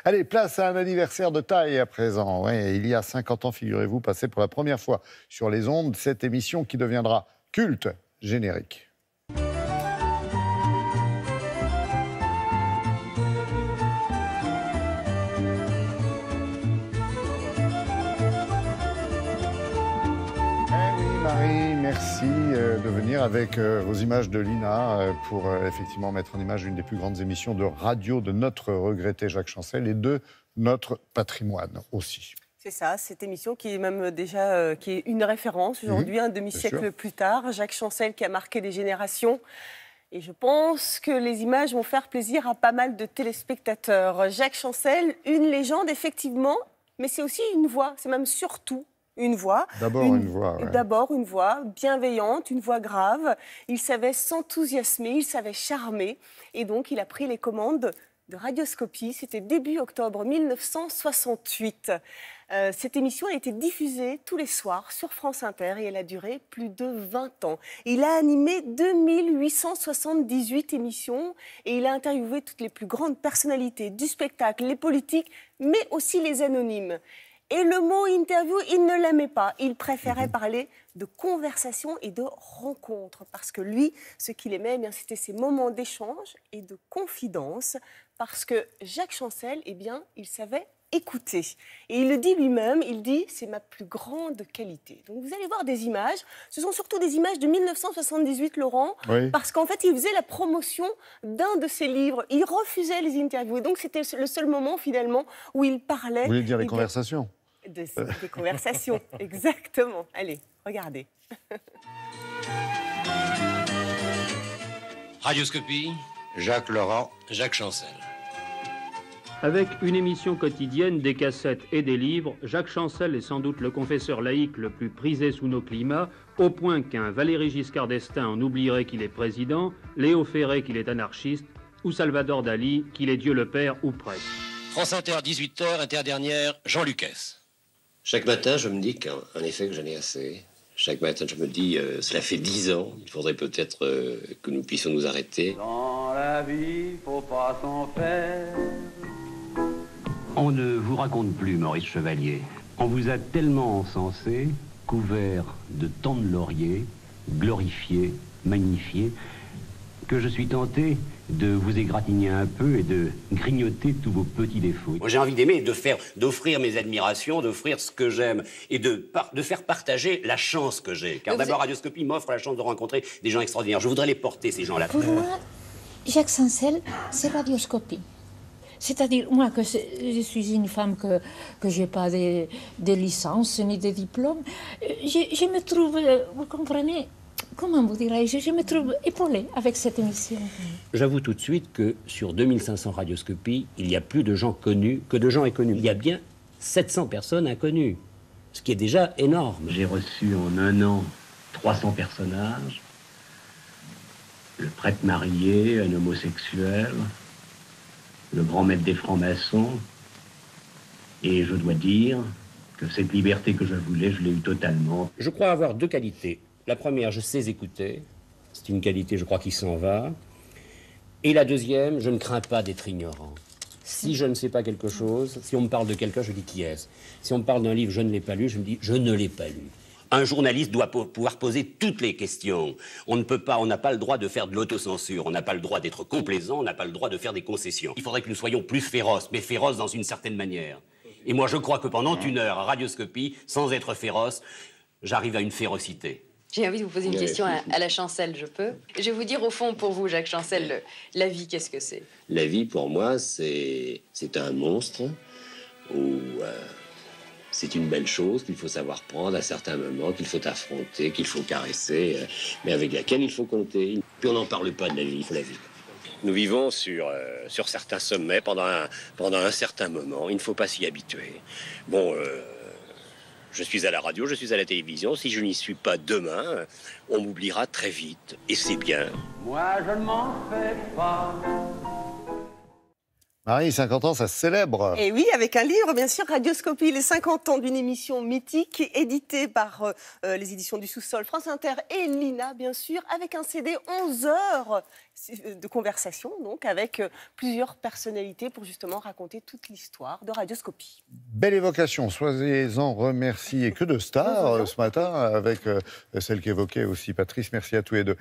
Allez, place à un anniversaire de taille à présent. Ouais, il y a 50 ans, figurez-vous, passait pour la première fois sur les ondes cette émission qui deviendra culte, générique. Eh oui, Marie, merci de venir avec vos images de Lina pour effectivement mettre en image une des plus grandes émissions de radio de notre regretté Jacques Chancel et de notre patrimoine aussi. C'est ça, cette émission qui est même déjà qui est une référence aujourd'hui, un demi-siècle plus tard. Jacques Chancel qui a marqué des générations. Et je pense que les images vont faire plaisir à pas mal de téléspectateurs. Jacques Chancel, une légende effectivement, mais c'est aussi une voix, c'est même surtout une voix. D'abord une voix. Ouais. D'abord une voix bienveillante, une voix grave. Il savait s'enthousiasmer, il savait charmer. Et donc il a pris les commandes de Radioscopie. C'était début octobre 1968. Cette émission a été diffusée tous les soirs sur France Inter et elle a duré plus de 20 ans. Il a animé 2878 émissions et il a interviewé toutes les plus grandes personnalités du spectacle, les politiques, mais aussi les anonymes. Et le mot interview, il ne l'aimait pas. Il préférait parler de conversation et de rencontre. Parce que lui, ce qu'il aimait, eh bien, c'était ces moments d'échange et de confidence. Parce que Jacques Chancel, eh bien, il savait écouter. Et il le dit lui-même, il dit « c'est ma plus grande qualité ». Donc vous allez voir des images. Ce sont surtout des images de 1978, Laurent. Oui. Parce qu'en fait, il faisait la promotion d'un de ses livres. Il refusait les interviews. Et donc c'était le seul moment, finalement, où il parlait... Vous voulez dire les conversations ? Des conversations, exactement. Allez, regardez. Radioscopie, Jacques Laurent, Jacques Chancel. Avec une émission quotidienne, des cassettes et des livres, Jacques Chancel est sans doute le confesseur laïque le plus prisé sous nos climats, au point qu'un Valéry Giscard d'Estaing en oublierait qu'il est président, Léo Ferré qu'il est anarchiste, ou Salvador Dali qu'il est Dieu le Père ou presque. France Inter, 18h, interdénière, Jean Lucas. Chaque matin, je me dis qu'en effet, que j'en ai assez. Chaque matin, je me dis, cela fait 10 ans, il faudrait peut-être que nous puissions nous arrêter. Dans la vie, faut pas s'en faire. On ne vous raconte plus, Maurice Chevalier. On vous a tellement encensé, couvert de tant de lauriers, glorifié, magnifié, que je suis tenté de vous égratigner un peu et de grignoter tous vos petits défauts. Moi, j'ai envie d'aimer, d'offrir mes admirations, d'offrir ce que j'aime et de faire partager la chance que j'ai. Car d'abord, Radioscopie m'offre la chance de rencontrer des gens extraordinaires. Je voudrais les porter, ces gens-là. Pour moi, Jacques Chancel, c'est Radioscopie. C'est-à-dire, moi, que je suis une femme que je n'ai pas de licence ni de diplôme, je me trouve, vous comprenez, comment vous dirais-je, je me trouve épaulée avec cette émission. J'avoue tout de suite que sur 2500 radioscopies, il y a plus de gens connus que de gens inconnus. Il y a bien 700 personnes inconnues, ce qui est déjà énorme. J'ai reçu en un an 300 personnages, le prêtre marié, un homosexuel, le grand maître des francs-maçons, et je dois dire que cette liberté que je voulais, je l'ai eue totalement. Je crois avoir deux qualités. La première, je sais écouter. C'est une qualité, je crois, qui s'en va. Et la deuxième, je ne crains pas d'être ignorant. Si je ne sais pas quelque chose, si on me parle de quelqu'un, je dis qui est-ce. Si on me parle d'un livre, je ne l'ai pas lu, je me dis je ne l'ai pas lu. Un journaliste doit pouvoir poser toutes les questions. On n'a pas le droit de faire de l'autocensure, on n'a pas le droit d'être complaisant, on n'a pas le droit de faire des concessions. Il faudrait que nous soyons plus féroces, mais féroces dans une certaine manière. Et moi, je crois que pendant une heure à Radioscopie, sans être féroce, j'arrive à une férocité. J'ai envie de vous poser une question à la Chancel, je peux? Je vais vous dire, au fond, pour vous, Jacques Chancel, la vie, qu'est-ce que c'est? La vie, pour moi, c'est un monstre où c'est une belle chose qu'il faut savoir prendre à certains moments, qu'il faut affronter, qu'il faut caresser, mais avec laquelle il faut compter. Puis on n'en parle pas de la vie, il faut la vivre. Nous vivons sur certains sommets pendant un certain moment. Il ne faut pas s'y habituer. Bon... je suis à la radio, je suis à la télévision. Si je n'y suis pas demain, on m'oubliera très vite. Et c'est bien. Moi, je ne m'en fais pas. Marie, 50 ans, ça se célèbre. Et oui, avec un livre, bien sûr, Radioscopie, les 50 ans d'une émission mythique, éditée par les éditions du Sous-Sol, France Inter et Lina, bien sûr, avec un CD 11 heures de conversation, donc, avec plusieurs personnalités pour justement raconter toute l'histoire de Radioscopie. Belle évocation, soyez-en remerciés. Et que de stars ce matin, avec celle qu'évoquait aussi Patrice. Merci à tous les deux.